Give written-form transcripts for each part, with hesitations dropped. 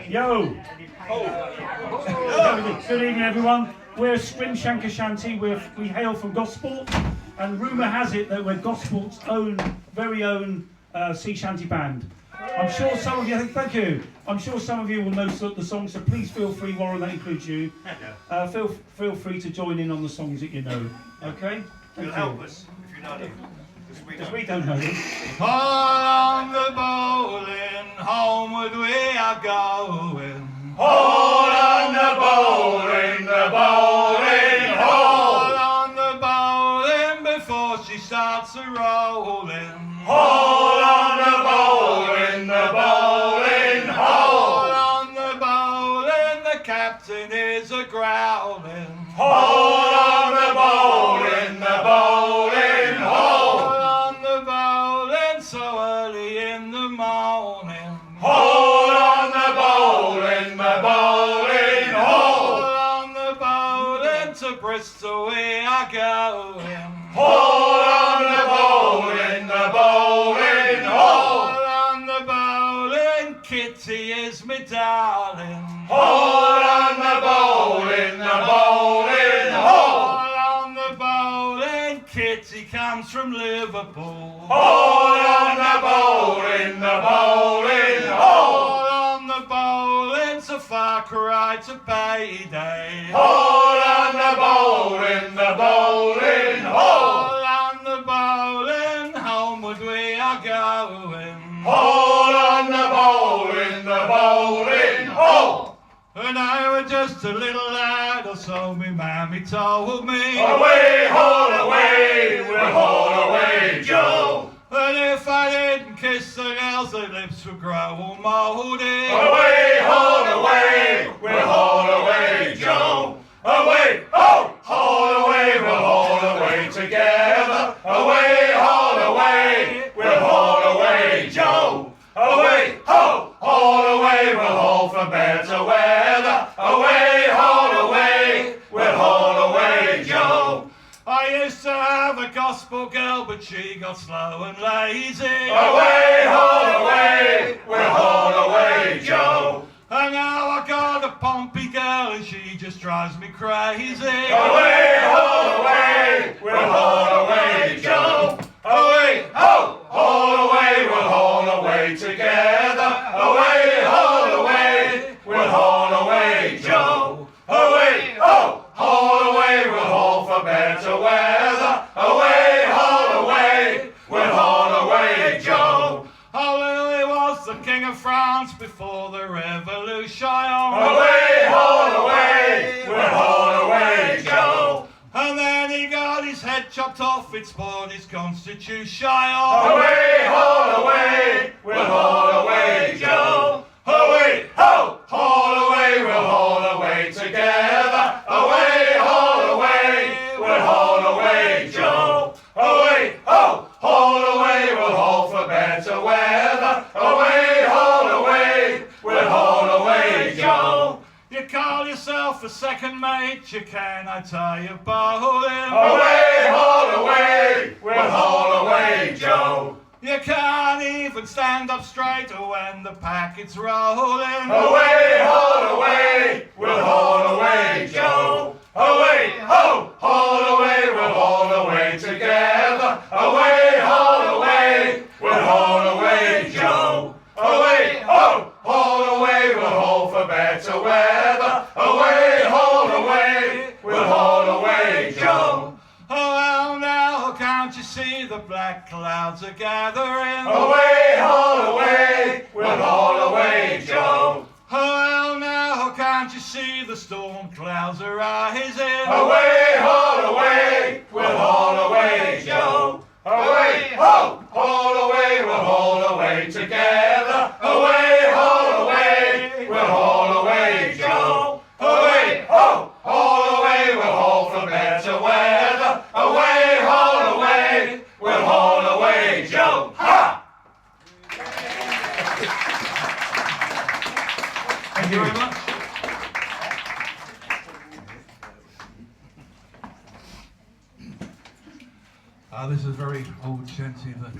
Yo! Good evening, everyone. We're Scrimshanker Shanty. We hail from Gosport, and rumour has it that we're Gosport's very own sea shanty band. I'm sure some of you, thank you. I'm sure some of you will know the songs, so please feel free, Warren, that includes you. Feel free to join in on the songs that you know. Okay? You'll help us if you know them. Because we don't know them. All on the bowline, homeward we are going. All on the bowline, All on the bowline before she starts a rolling. All on the bowline, All on the bowline, the captain is a growling. All on the bowline, All on the bowline, so early in the morning. All on the bowline, All on the bowline, to Bristol we are going. All on the bowline, All on the bowline, Kitty is me darling. All on the bowline, All on the bowline, Kitty comes from Liverpool. All on the bowline, All on the bowline, so far cry to payday. All on the bowline, All on the bowline, homeward we are going. All on the bowline, oh! When I was just a little lad, or so me mammy told me. Away, haul away, we'll haul away, Joe. And if I didn't kiss the girls, their lips would grow all mouldy. Away, haul away, we'll haul away, Joe. Away, oh, haul away, we'll haul away together. Away, haul away, we'll haul away, Joe. Away, ho, haul away, we'll haul for better weather. Away, haul away, we'll haul away, Joe. I used to have a gospel girl, but she got slow and lazy. Away, haul away, we'll haul away, Joe. And now I got a pompey girl, and she just drives me crazy. Away, haul away, we'll haul away, Joe. Away, ho, haul away, we'll haul away together. Away, haul away, we'll haul away, Joe. Away, ho, haul away, we'll haul for better weather. Away, haul away, we'll haul away, Joe. Oh, Louis was the king of France before the revolution. Away, haul away, we'll haul away, Joe. And then he got his head chopped off, it spoiled his constitution. Away, haul away, we'll haul away, Joe. Away, ho, haul away, we'll haul away together. Away, haul away, we'll haul away, Joe. Away, ho, haul away, we'll haul for better weather. Away, haul away, we'll haul away, Joe. You call yourself a second mate, you can, I tell you, bowling. Away, haul away, we'll haul away, Joe. You can't even stand up straight when the packet's rolling. Away, haul away, we'll haul away, Joe. Away, ho, haul away, we'll haul away together. Away, haul away, we'll haul away, Joe. Away, ho, haul away, we'll haul for better weather. Away, haul away, we'll haul away, Joe. Oh, well, now can't you see the black clouds are gathering? Away, haul away, we'll haul away, Joe. Oh, well, now can't you see the storm clouds are rising? Away, haul away, we'll haul away, Joe. Away, ho, haul away, we'll haul away together. Away, haul away, we'll haul away, Joe. Away, ho, haul away, we'll haul for better weather. Away, haul away, we'll haul away, Joe. Ha! Thank you very much. This is a very old shanty that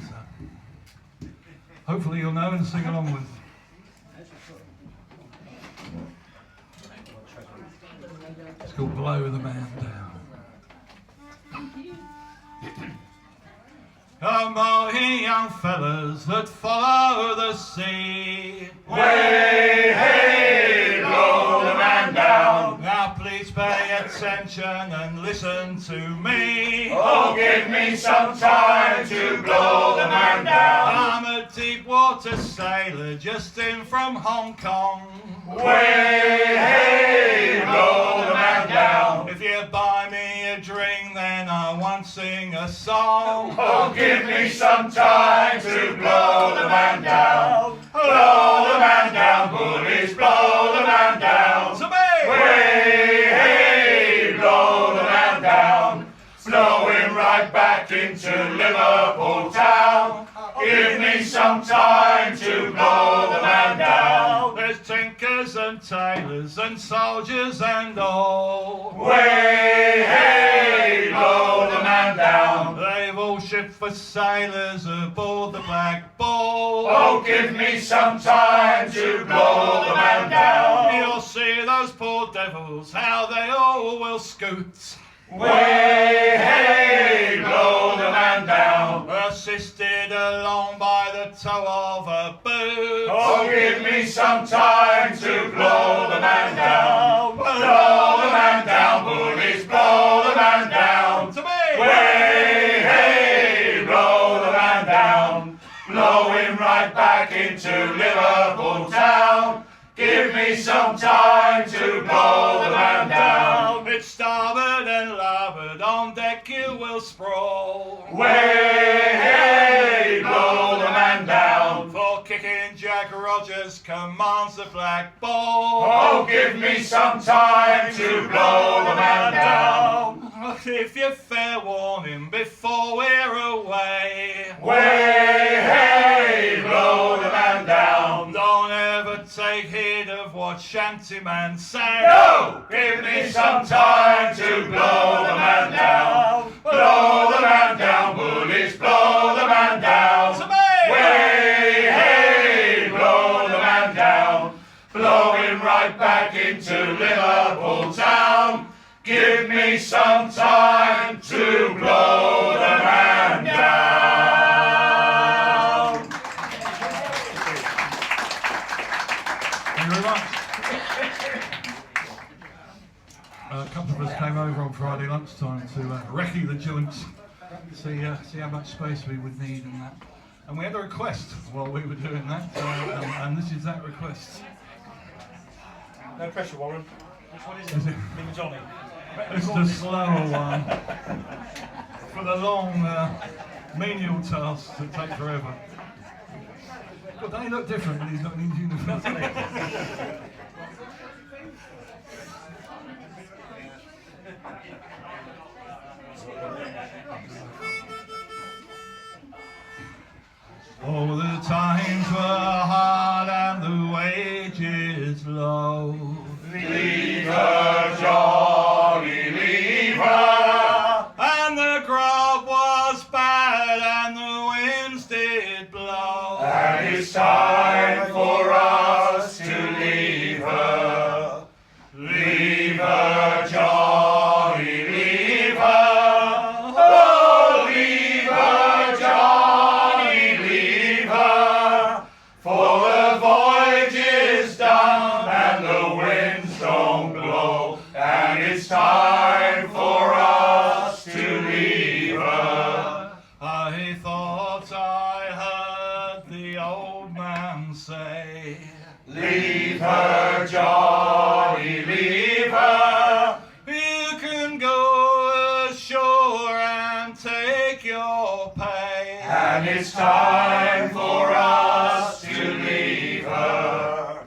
hopefully you'll know and sing along with. It's called Blow the Man Down. Come on, ye young fellas that follow the sea. Way, hey, blow the man down. Now please pay attention and listen to me. Oh, give me some time to blow the man down. I'm a deep water sailor just in from Hong Kong. Way, hey, blow the man down. If you buy me a drink, then I won't sing a song. Oh, give me some time to blow the man down. Blow the man down, bullies, blow the man down. To me! Way, hey, blow the man down. Blow him right back into Liverpool town. Give me some time to blow the man down. There's tinkers and tailors and soldiers and all. Way, hey, blow the man down. They've all shipped for sailors aboard the Black Ball. Oh, give me some time to blow the man down. You'll see those poor devils, how they all will scoot. Way, hey, blow the man down. Assisted along by the toe of a boot. Oh, give me some time to blow the man down. Blow the man down, bullies, blow the man down. To me! Way, hey, blow the man down. Blow him right back into Liverpool town. Give me some time to blow the man down. It's starboard and larboard, on deck you will sprawl. Way, hey, blow the man down. For kicking Jack Rogers commands the Black Ball. Oh, give me some time to blow the man down. If you fair warn him before we're away. Way, hey, blow the man down. Don't ever take heed of what shanty man say. No! Give me some time to blow the man down. Blow the man down, bullies, blow the man down. To me! Way, hey, blow the man down. Blow him right back into Liverpool town. Give me some time to blow the man down. Thank you very much. A couple of us came over on Friday lunchtime to recce the joints, see how much space we would need and that. And we had a request while we were doing that, and this is that request. No pressure, Warren. Which one is Is it? it? Big Johnny. It's the slower one for the long menial tasks that take forever. But they look different when he's not in his uniform. Oh, the times were hard and the wages low. Leave her, Johnny, leave her. And the grub was bad and the winds did blow. And it's time for us to leave her. Leave her, Johnny, leave her. Oh, leave her, Johnny, leave her. For the voyage is done and the winds don't blow. And it's time for us to leave her. I thought I heard the old man say, Leave her, Johnny, leave her. you can go ashore and take your pay. And it's time for us to leave her.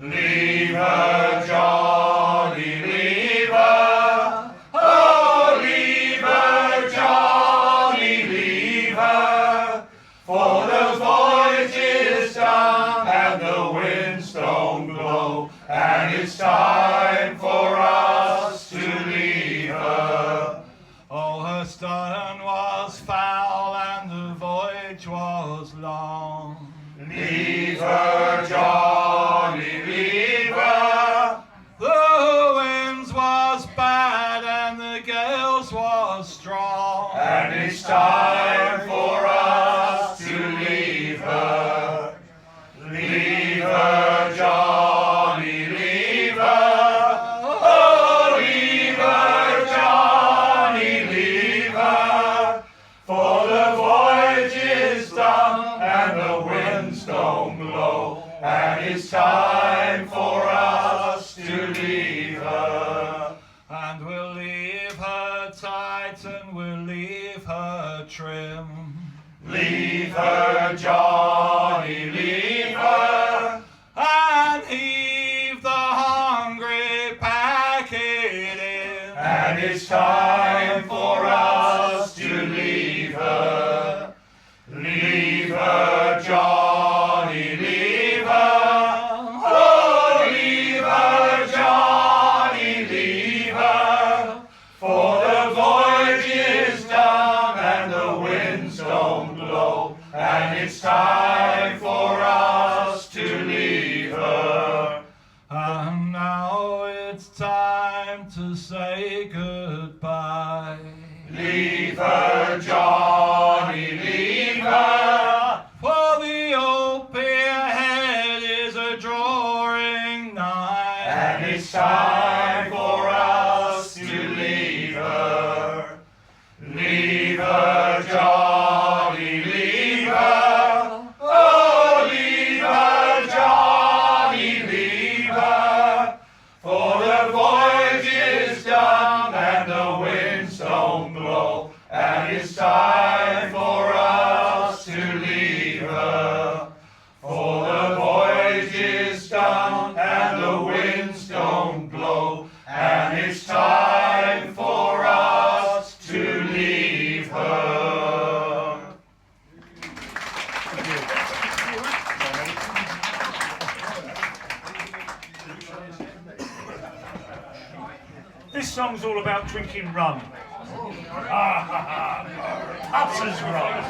Leave her, Johnny, leave her. Oh, leave her, Johnny, leave her. For the voyage is done and the winds don't blow. And it's time for us to leave her. Oh, her stern was foul and the voyage was long. Leave her, Johnny, leave her. The winds was bad time for us to leave her. Leave her, Johnny, leave her. Oh, leave her, Johnny, leave her. For the voyage is done and the winds don't blow, and it's time for us to leave her. And we'll leave her tight and we'll leave her trim. Leave her, Johnny, leave her. And heave the hungry packet in. And it's time for us to leave her. Leave her, Johnny, leave her. Oh, leave her, Johnny, leave her. For the voyage is done and the winds don't blow, and it's time for us to leave her. And now it's time to say goodbye. Leave her, Johnny, leave her. For the old pierhead is a drawing nigh. And it's time for us to leave her. Leave her, Johnny, leave her. Oh, leave her, Johnny, leave her. For the voyage is done and the winds don't blow, and it's time for us to leave her. For the voyage is done and the winds don't blow, and it's time for us to leave her. This song's all about drinking rum. Ups's rum.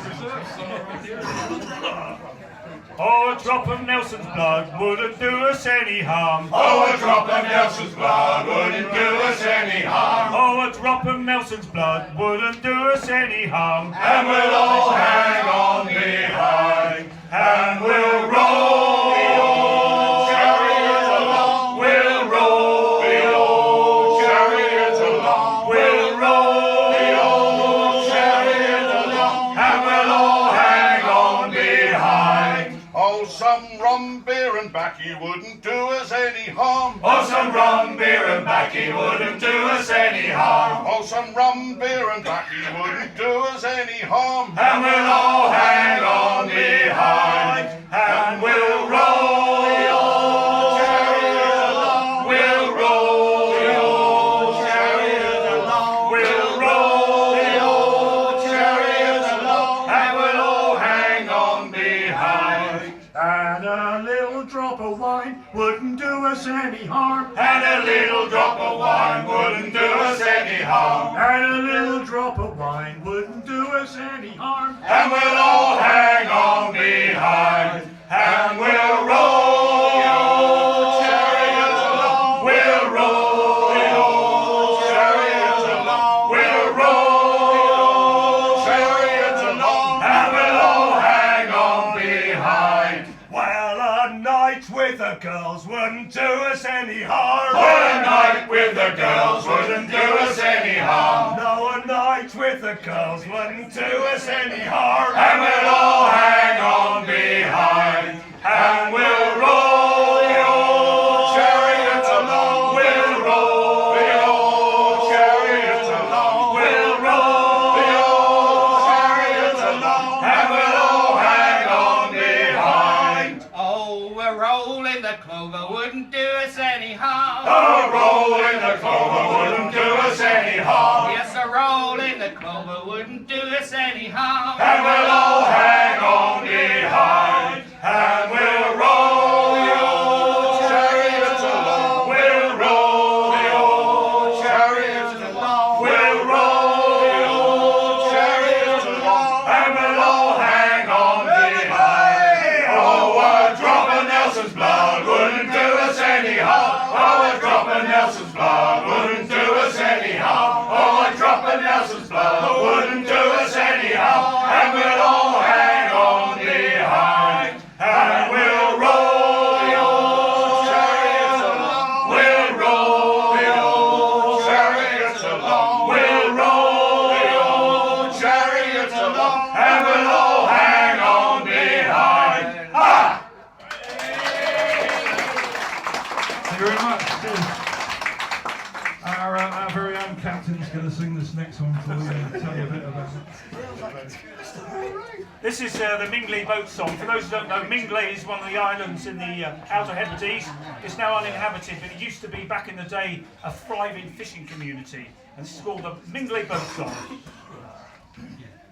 Oh, a drop of Nelson's blood wouldn't do us any harm. Oh, a drop of Nelson's blood wouldn't do us any harm. Oh, a drop of Nelson's blood wouldn't do us any harm. And we'll all hang on behind, and we'll roll the old chariot along. We'll roll the old chariot along. We'll roll the old chariot along, and we'll all hang on behind. Oh, some rum, beer and baccy wouldn't do us any harm. Oh, some rum, beer and baccy wouldn't do us any harm. Oh, some rum, beer and baccy wouldn't do us any harm. And we'll all hang on behind, and we'll roll the old chariot along. We'll roll the old chariot along. We'll roll the old chariot along, and we'll all hang on behind. And a little drop of wine wouldn't do us any harm. And a little drop of wine wouldn't do us any harm. And a little drop of wine wouldn't do us any harm. And we'll all hang on behind, and we'll roll the old chariot along. We'll roll the old chariot along. We'll roll the old chariot along, and we'll all hang on behind. Well, a night with the girls wouldn't do us any harm. Well, a night with the girls wouldn't do us any harm. No, a night with the girls wouldn't do us any harm. And we'll all hang on behind, and we'll roll the old chariot along. We'll roll the old chariot along. We'll roll the old chariot along, and we'll all hang on behind. Oh, a roll in the clover wouldn't do us any harm. A roll in the clover wouldn't do us any harm. Yes, a roll in the clover wouldn't do us any harm. And we'll all hang on behind, and we'll roll the old chariot along. We'll roll the old chariot along. We'll roll the old chariot along, and we'll all hang on behind. Oh, a drop of Nelson's blood wouldn't do us any harm. Oh, a drop of Nelson's blood wouldn't do us any harm. Oh, a drop of Nelson's blood wouldn't do us any Thank you very much. Cheers. Our very own captain's going to sing this next one for you and tell you a bit about it. This is the Mingulay boat song. For those who don't know, Mingulay is one of the islands in the Outer Hebrides. It's now uninhabited, but it used to be, back in the day, a thriving fishing community. And this is called the Mingulay boat song.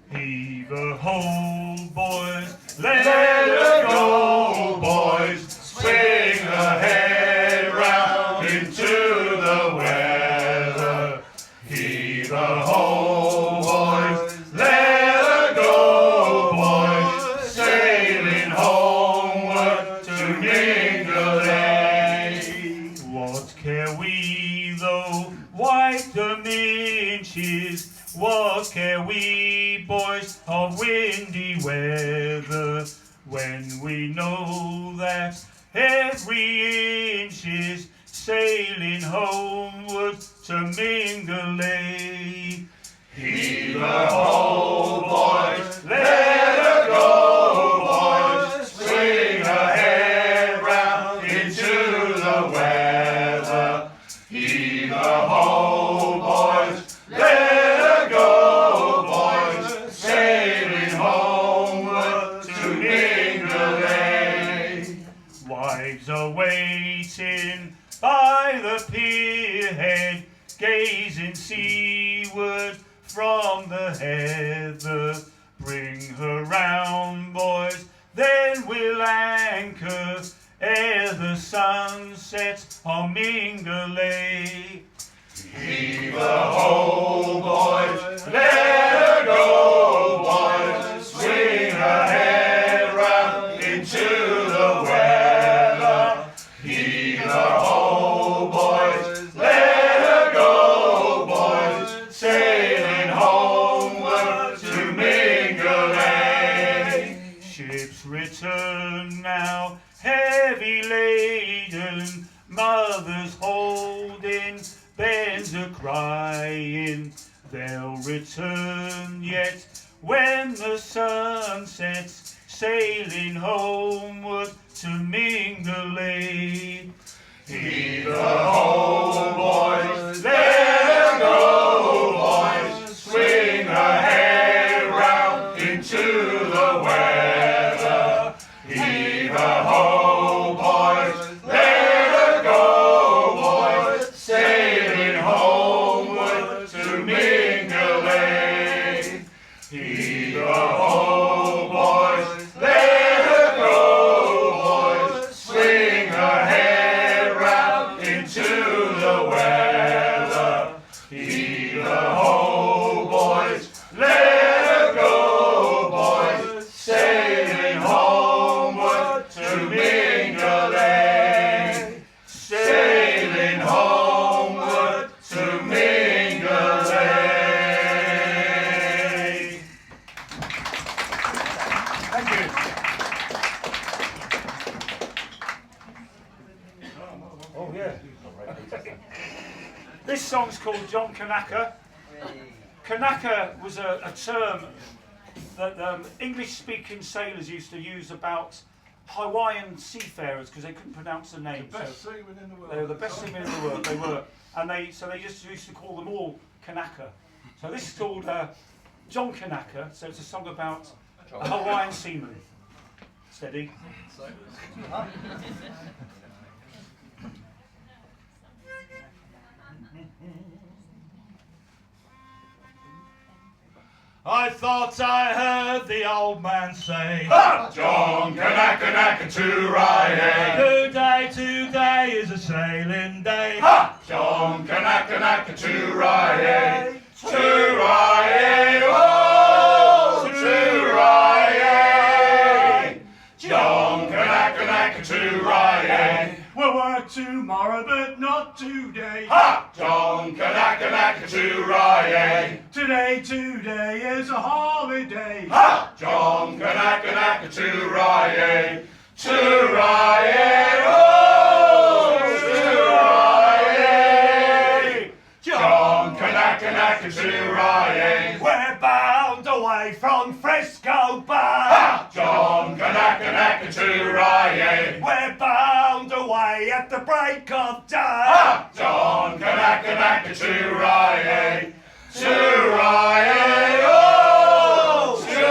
Heave a ho, boys, let her go, boys, Swing her head round into the weather. Heave a ho, boys, let her go, boys, sailing homeward to Mingulay. What care we though white the minches? What care we, boys, of windy weather, when we know that every inch is sailing homeward to Mingulay? Heave a ho, boys, let her go, boys, swing her head round into the weather. Heave a ho, boys, let her go, boys, sailing homeward to Mingulay. Wives are waiting by the pier head, gazing seaward from the heather. Bring her round, boys, then we'll anchor ere the sun sets on Mingulay. Heave a ho, boys, let her go, boys, swing her head round into the weather. Heave a ho, boys, let her go, boys, sailing homeward to Mingulay. Ships return now, heavy laden, mothers holding, babes a crying. They'll return yet when the sun sets, sailing homeward to Mingulay. Heave a ho, boys, let her go, boys, swing her head round into the weather. Heave a ho, boys, let her go, boys, sailing homeward to Mingulay. Heave a ho, boys, let her go, boys, swing her head round into the weather. Heave a ho, boys, let her go, boys, sailing homeward to Mingulay. Sailing homeward to Mingulay. Thank you. Oh yeah. This song's called John Kanaka. Kanaka was a term that English-speaking sailors used to use about Hawaiian seafarers because they couldn't pronounce the name. Best seamen in the world. They were the best seamen in the world. They were, and they just used to call them all Kanaka. So this is called John Kanaka. So it's a song about a Hawaiian seaman. Steady. I thought I heard the old man say, Ha! John Kanaka Naka to Rye. today is a sailing day. Ha! John Kanaka Naka to Rye. To Rye. Oh! To Rye. John Kanaka Naka to Rye. We'll work tomorrow, but not today. Ha! John Kanaka Naka to Rye. Today is a holiday. Ha! John Kanaka Naka to Rye. To Rye. Oh! To Rye. John Kanaka Naka to Rye. We're bound away from Frisco Bay. Ha! John Kanaka Naka to Rye. We're bound away away at the break of day. Ha! John Kanaka to Rye, oh, to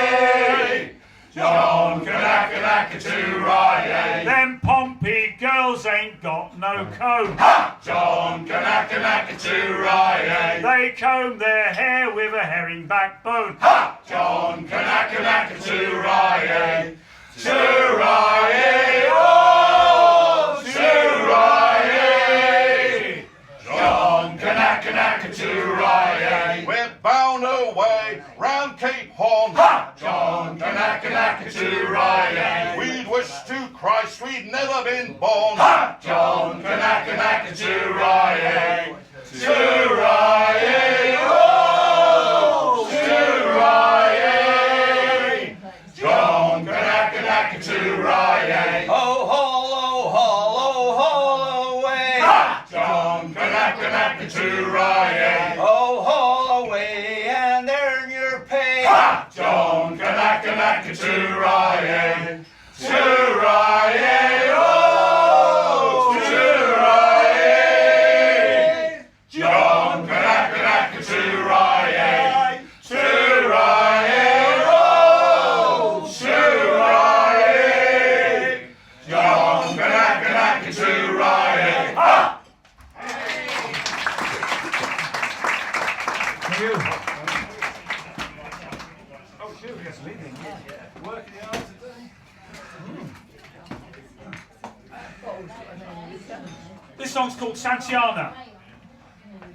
Rye. John Kanaka to Rye. Them Pompey girls ain't got no comb. Ha! John Kanaka to Rye. They comb their hair with a herring backbone. Ha! John Kanaka to Rye, to Rye, oh, to Rye. John Kanaka to Rye. We're bound away round Cape Horn. Ha! John Kanaka to Rye. We'd wish to Christ we'd never been born. Ha! John Kanaka to Rye, to Rye, oh, to Rye. John Kanaka to Rye. Ho, hollow, hollow, hollow away. Ha! John Kanaka to Rye. Ho, hollow away and earn your pay. Ha! John Kanaka to Rye, to Rye, oh, to Rye. John Kanaka to Rye, to Rye, oh, to Rye. John Kanaka to Rye. Ha! Thank you. Oh, sure, yes, leading. Working hard today. This song's called Santiana.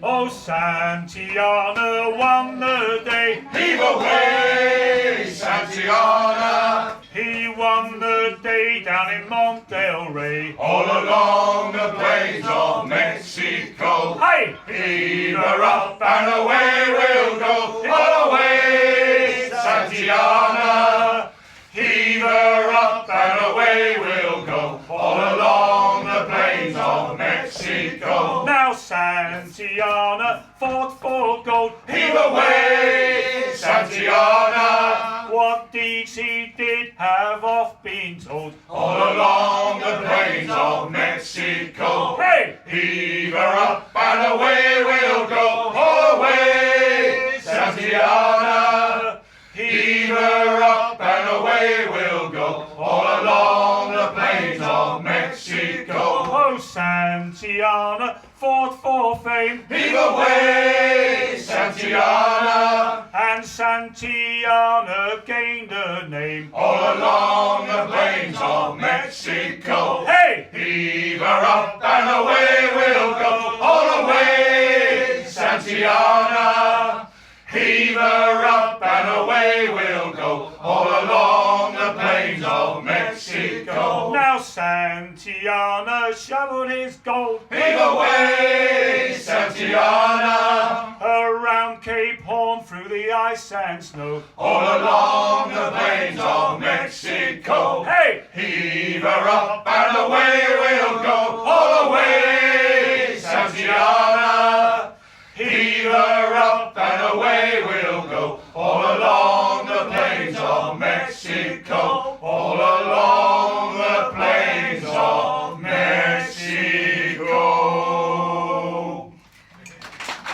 Oh, Santiana won the day. Heave away, Santiana, He won the day down in Mont Del Rey. all along the plains of Mexico. Hey! Heave her up and away we'll go, all away, Santiana. Heave her up and away we'll go, all along the plains of Mexico. Now Santiana fought for gold. Heave away, Santiana, What deeds he did have oft been told. all along the plains of Mexico. Hey! Heave her up and away we'll go, all away, Santiana. Heave her up and away we'll go, all along the plains of Mexico. Oh, Santiana fought for fame. Heave away, Santiana, And Santiana gained a name. all along the plains of Mexico. Hey! Heave her up and away we'll go, all away, Santiana. Heave her up and away we'll go, all along the plains of Mexico. Now Santiana shoveled his gold. Heave away, Santiana, Around Cape Horn through the ice and snow. all along the plains of Mexico. Hey! Heave her up and away we'll go, all away, Santiana. Heave her up and away we'll go, all along the plains of Mexico, all along the plains of Mexico.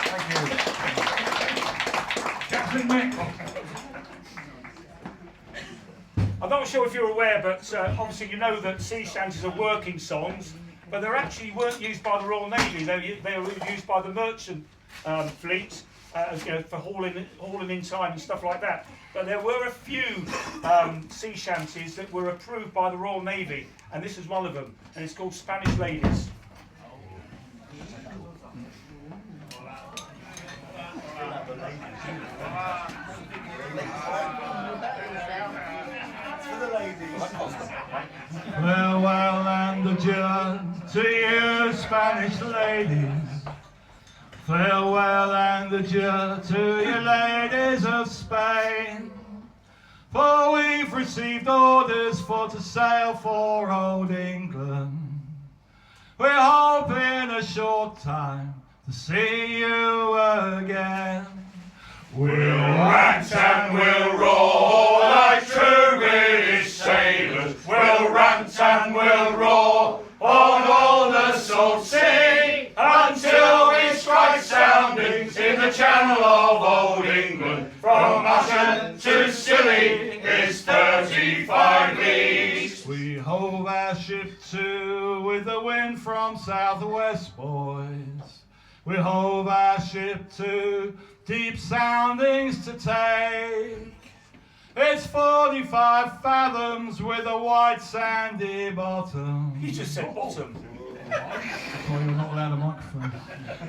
Thank you. Captain Mick. I'm not sure if you're aware, but obviously you know that sea shanties are working songs, but they actually weren't used by the Royal Navy. They were used by the merchant fleet, for hauling in time and stuff like that. But there were a few sea shanties that were approved by the Royal Navy, and this is one of them, and it's called Spanish Ladies. Farewell and adieu to you, Spanish ladies. Farewell and adieu to you, ladies of Spain. For we've received orders for to sail for old England. We're hoping a short time to see you again. We'll rant and we'll roar like true British sailors. We'll rant and we'll roar the channel of old England. From Ushant to Scilly is 35 leagues. We hove our ship to with the wind from southwest, boys. We hove our ship to, deep soundings to take. It's 45 fathoms with a white sandy bottom. You just said bottom. Oh, you're not allowed a microphone.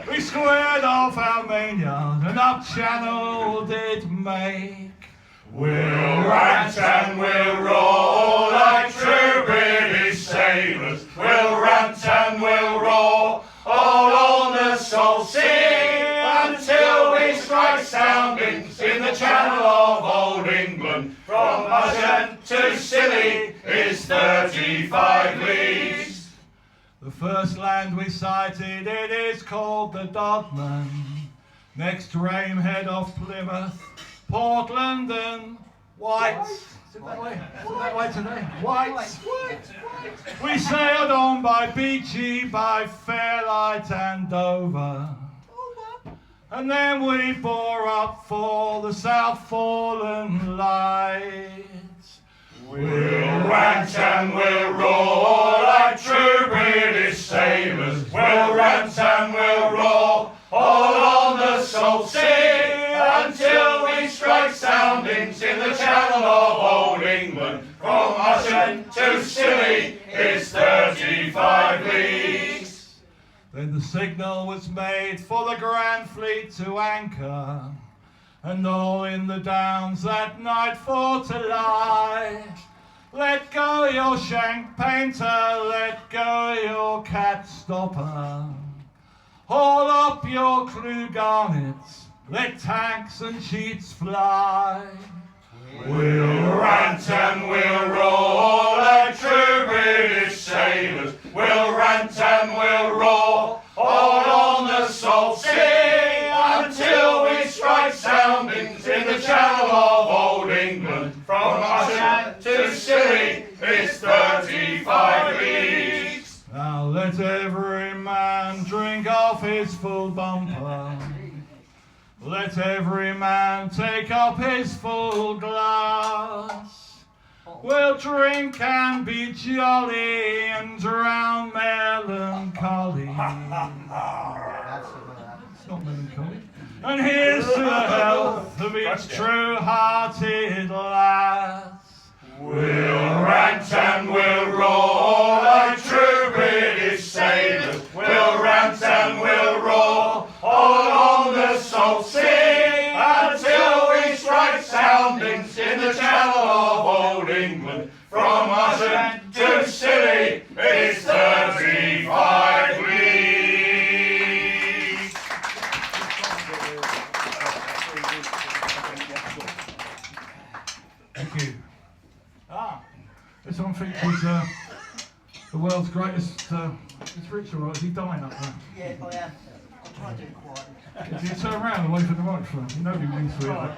We squared off our main yard and up channel did make. We'll rant and we'll roar like true British sailors. We'll rant and we'll roar all on the salt sea until we strike soundings in the channel of old England. From Ushant to Scilly is 35 leagues. The first land we sighted, it is called the Dodman. Next Ramehead off Plymouth, Portland and Whites. Is it that way? Is it that way today? Whites. We sailed on by Beachy, by Fairlight and Dover. And then we bore up for the South Foreland Lights. We'll rant and we'll roar like true British sailors. We'll rant and we'll roar all on the salt sea until we strike soundings in the channel of old England. From Ushant to Scilly is 35 leagues. Then the signal was made for the Grand Fleet to anchor, and all in the Downs that night for to lie. Let go your shank painter, let go your cat stopper. Haul up your clue garnets, let tacks and sheets fly. We'll rant and we'll roar like true British sailors. We'll rant and we'll roar all on the salt sea until we strike soundings in the channel of old England. From Ushant to Scilly is 35 leagues. Now let every man drink off his full bumper. Let every man take up his full glass. We'll drink and be jolly and drown melancholy. It's not melancholy. And here's to the health of each true-hearted lass. We'll rant and we'll roar like true British sailors. We'll rant and we'll roar all on the salt sea until we strike soundings in the channel of old England. From Ushant to Scilly is 35 leagues. Thank you. This one features the world's greatest. Is Richard right? Is he dying up there? Yeah, I am. I'll try and do it quiet. If you turn around away from the microphone, you know who means for it.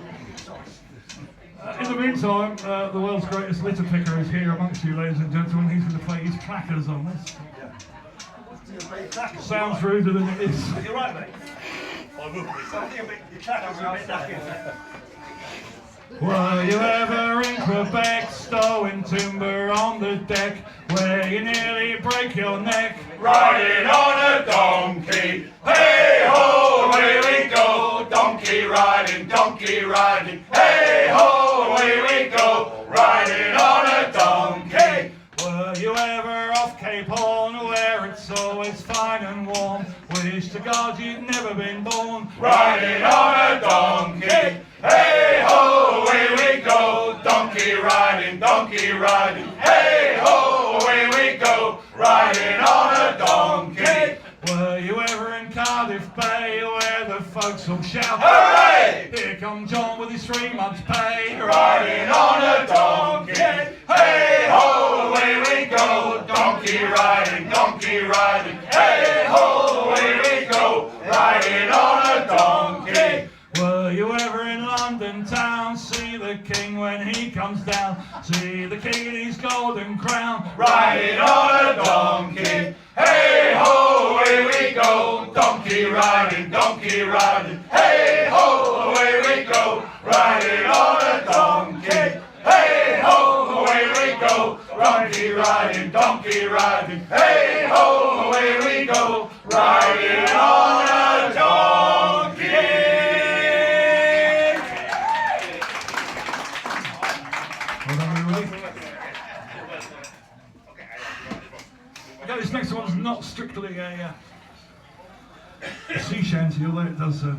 In the meantime, the world's greatest litter picker is here amongst you, ladies and gentlemen. He's going to play his clackers on this. Sounds ruder than it is. You're right, mate. I will be. Something a bit, your clackers are a bit knackered. Were you ever in Quebec, stowing timber on the deck, where you nearly break your neck? Riding on a donkey, hey ho, away we go. Donkey riding, hey ho, away we go. Riding on a donkey. Were you ever off Cape Horn, where it's always fine and warm? Wish to God you'd never been born. Riding on a donkey, hey ho, away we go. Donkey riding, hey ho, away we go. Riding on a donkey. Were you ever in Cardiff Bay, where the folks all shout, Hooray! Here come John with his 3 months' pay. Riding on a donkey, hey ho, away we go. Donkey riding, hey ho, away we go. Riding on a donkey. Were you ever in London town, see the king when he comes down, see the king in his golden crown? Riding on a donkey, hey ho, away we go. Donkey riding, hey hey ho, away we go, riding on a donkey. Well done, everybody. Okay, this next one's not strictly a sea shanty, although it does. I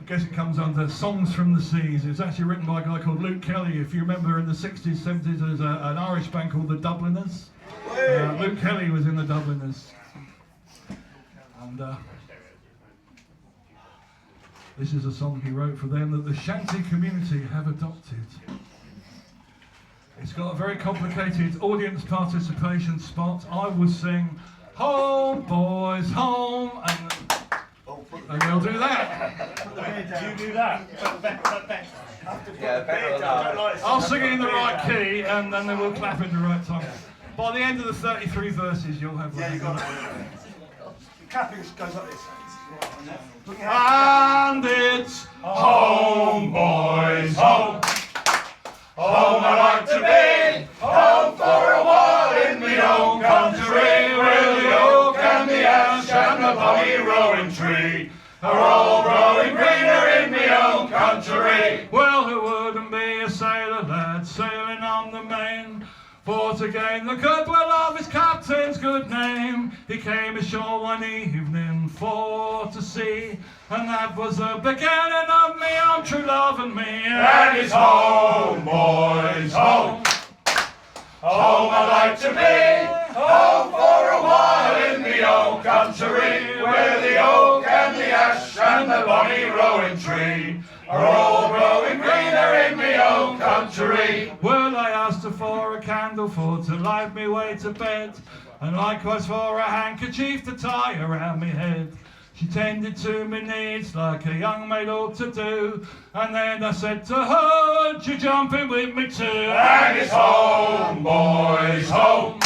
guess it comes under Songs from the Seas. It was actually written by a guy called Luke Kelly. If you remember, in the 60s, 70s, there was an Irish band called the Dubliners. Luke Kelly was in the Dubliners. And this is a song he wrote for them that the shanty community have adopted. It's got a very complicated audience participation spot. I will sing, "Home, boys, home," and they'll do that. Do you do that? Yeah, better. I'll sing it in the right key, and then they will clap in the right time. By the end of the 33 verses, you'll have. Yeah, you got it. Clapping goes like this. And it's Home, boys, home. Home I like to be, home for a while in me own country, where the oak and the ash and the bonny rowan tree are all growing greener in me own country. well, who wouldn't be a sailor lad sailing on the main? For to gain the goodwill of his captain's good name, he came ashore one evening for to see, and that was the beginning of me own true love and me. And it's home, boys, home. Home I like to be, home for a while in the old country, where the oak and the ash and the bonny rowan tree are all growing greener in me own country. Well, I asked her for a candle for to light me way to bed, and likewise for a handkerchief to tie around me head. She tended to me needs like a young maid ought to do, and then I said to her, "Would you jump in with me too?" And it's home, boys, home.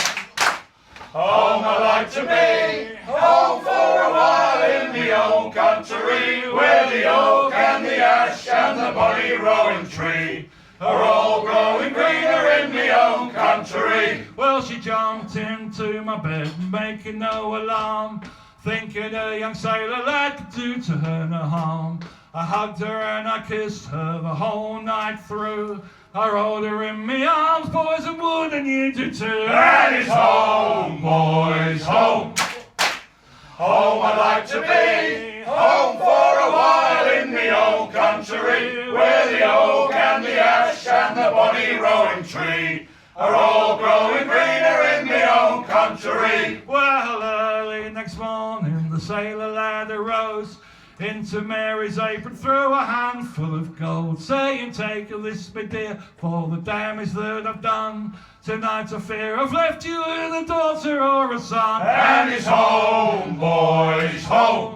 Home I like to be, home for a while in the old country, where the oak and the ash and the bonny rowan tree are all growing greener in me own country. Well, she jumped into my bed, making no alarm, thinking a young sailor lad could do to her no harm. I hugged her and I kissed her the whole night through. I rolled her in me arms, boys, and wouldn't you do too? And it's home, boys, home. Home I like to be, home for a while in me own country, where the oak and the ash and the bonny rowan tree are all growing greener in me own country. Well, early next morning the sailor lad arose, into Mary's apron threw a handful of gold, saying, "Take this, my dear, for the damage that I've done. Tonight I fear I've left you with a daughter or a son." And it's home, boys, home.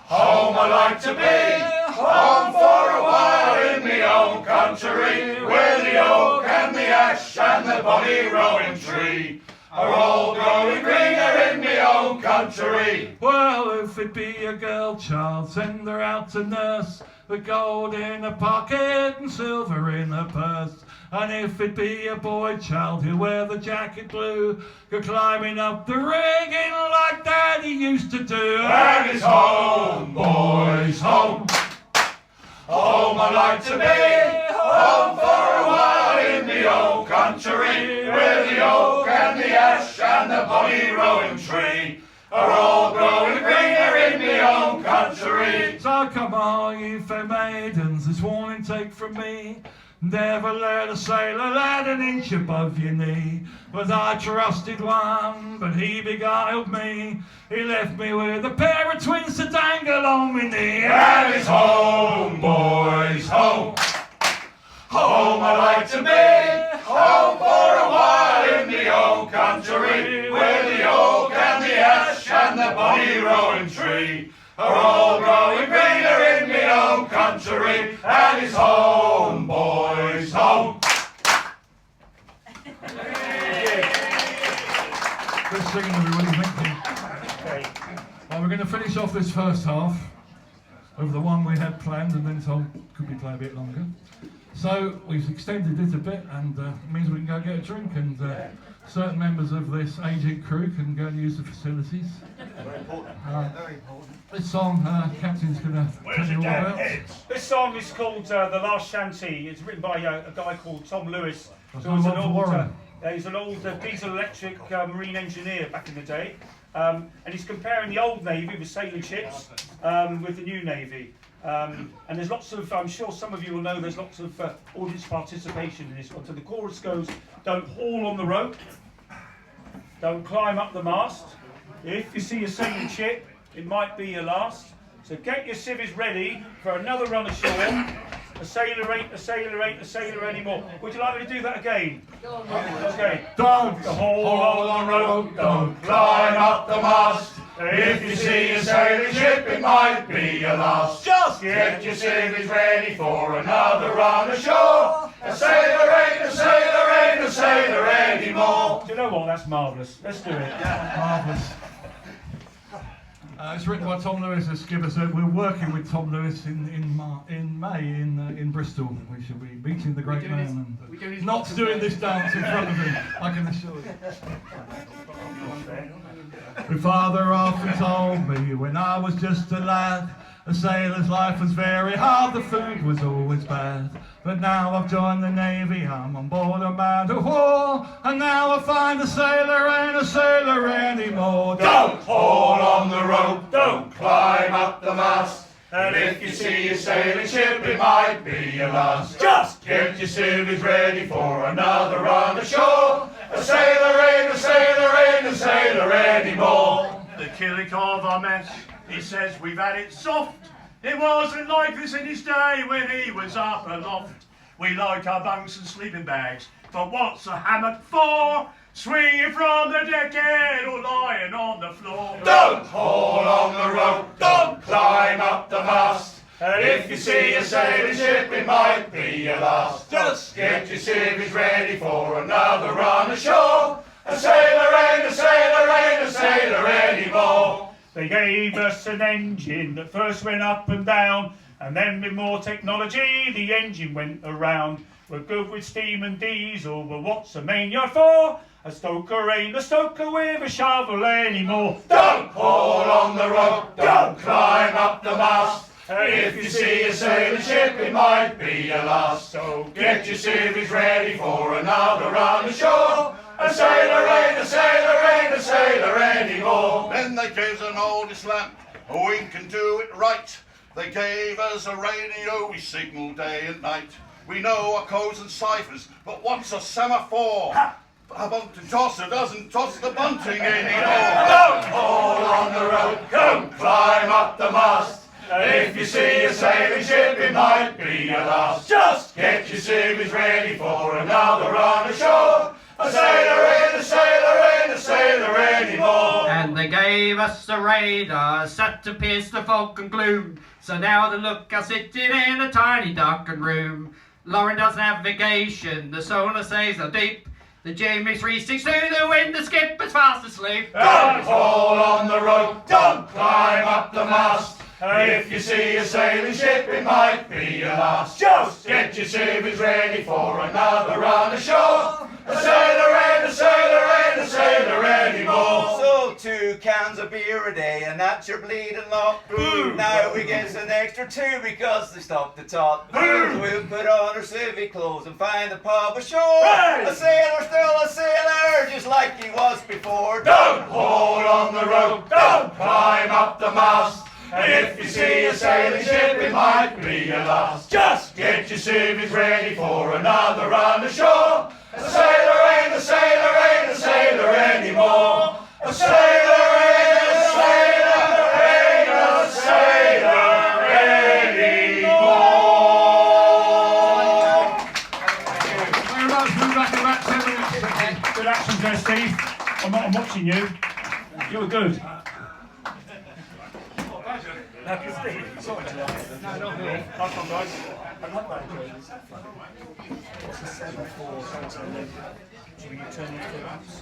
Home I like to be, home for a while in me own country, where the oak and the ash and the bonny rowan tree are all growing greener in me own country. Well, if it be a girl child, send her out to nurse, with gold in her pocket and silver in her purse. And if it be a boy child, he'll wear the jacket blue, go climbing up the rigging like Daddy used to do. And it's home, boys, home. Home I like to be, home for a while in the old country, where the oak and the ash and the bonny rowan tree are all growing greener in me own country. So come on, you fair maidens, this warning take from me. Never let a sailor lad an inch above your knee. Was I trusted one, but he beguiled me. He left me with a pair of twins to dangle on me knee. And it's home, boys, home. Home I like to be, home for a while in the old country, where the oak and the ash and the bonny rowan tree are all growing greener in me own country. And it's home, boys, home. Good singing, everybody, thank you. Well, we're going to finish off this first half of the one we had planned and then told could we play a bit longer. So we've extended it a bit, and it means we can go get a drink, and certain members of this agent crew can go and use the facilities. Very important. Very important. This song, Captain's going to tell you all about. This song is called The Last Shanty. It's written by a guy called Tom Lewis. That's Who was not one for Warren. he's an old diesel electric marine engineer back in the day. And he's comparing the old Navy with sailing ships with the new Navy. And there's lots of, I'm sure some of you will know, there's lots of audience participation in this one. So the chorus goes, don't haul on the rope, don't climb up the mast. If you see a sailing ship, it might be your last. So get your civvies ready for another run ashore. A sailor ain't a sailor ain't a sailor anymore. Would you like me to do that again? Okay. Don't haul on the rope, don't climb up the mast. If you see a sailing ship, it might be your last. Just get your civvies ready for another run ashore. A sailor ain't a sailor ain't a sailor anymore. Do you know what? That's marvellous. Let's do it. Marvellous. It's written by Tom Lewis as Skipper, so we're working with Tom Lewis in May in Bristol. We shall be meeting the great man and not doing this dance in front of him, I can assure you. My father often told me when I was just a lad, a sailor's life was very hard, the food was always bad. But now I've joined the Navy, I'm on board a man of war, and now I find a sailor ain't a sailor anymore. Don't haul on the rope, don't climb up the mast. And if you see a sailing ship, it might be your last. Just get your civvies ready for another run ashore. A sailor ain't a sailor ain't a sailor anymore. The killick of our mess, he says we've had it soft. It wasn't like this in his day when he was up aloft. We like our bunks and sleeping bags, but what's a hammock for? Swinging from the deckhead or lying on the floor. Don't haul on the rope, don't climb up the mast. And if you see a sailing ship, it might be your last. Just get your civvies ready for another run ashore. A sailor ain't a sailor ain't a sailor anymore. They gave us an engine that first went up and down, and then with more technology, the engine went around. We're good with steam and diesel, but what's a main yard for? A stoker ain't a stoker with a shovel anymore. Don't haul on the rope, don't climb up the mast. If you see a sailing ship, it might be your last. So get your civvies ready for another run ashore. A sailor ain't a sailor ain't a sailor anymore. Then they gave us an oldest lamp, we can do it right. They gave us a radio, we signal day and night. We know our codes and ciphers, but what's a semaphore? A bunting tosser doesn't toss the bunting anymore. Don't haul on the rope, don't climb up the mast. If you see a sailing ship, it might be your last. Just get your civvies ready for another run ashore. A sailor ain't a sailor ain't a sailor anymore. And they gave us a radar set to pierce the fog and gloom. So now the lookout's sitting in a tiny darkened room. Lauren does navigation, the sonar says are deep. The Jamie's 362, the wind, the skipper's fast asleep. Don't haul on the rope, don't climb up the mast. If you see a sailing ship, it might be your last. Just get your civvies ready for another run ashore. A sailor ain't a sailor ain't a sailor anymore. So 2 cans of beer a day, and that's your bleeding lot. Now we get an extra 2 because they stopped the tot. So we'll put on our civic clothes and find the pub ashore. Hey! A sailor still a sailor, just like he was before. Don't haul on the rope, don't climb up the mast. And if you see a sailing ship, it might be your last. Just get your civvies ready for another run ashore. A sailor ain't a sailor ain't a sailor anymore. A sailor ain't a sailor ain't a sailor anymore. Very much. We'll be back in about 10 minutes. Good action there, Steve. I'm watching you. You were good. Sorry to laugh. No, not me. Nice one, guys. I'm not that enjoying this. What's the 7-4 photo link? Should we turn it to the apps?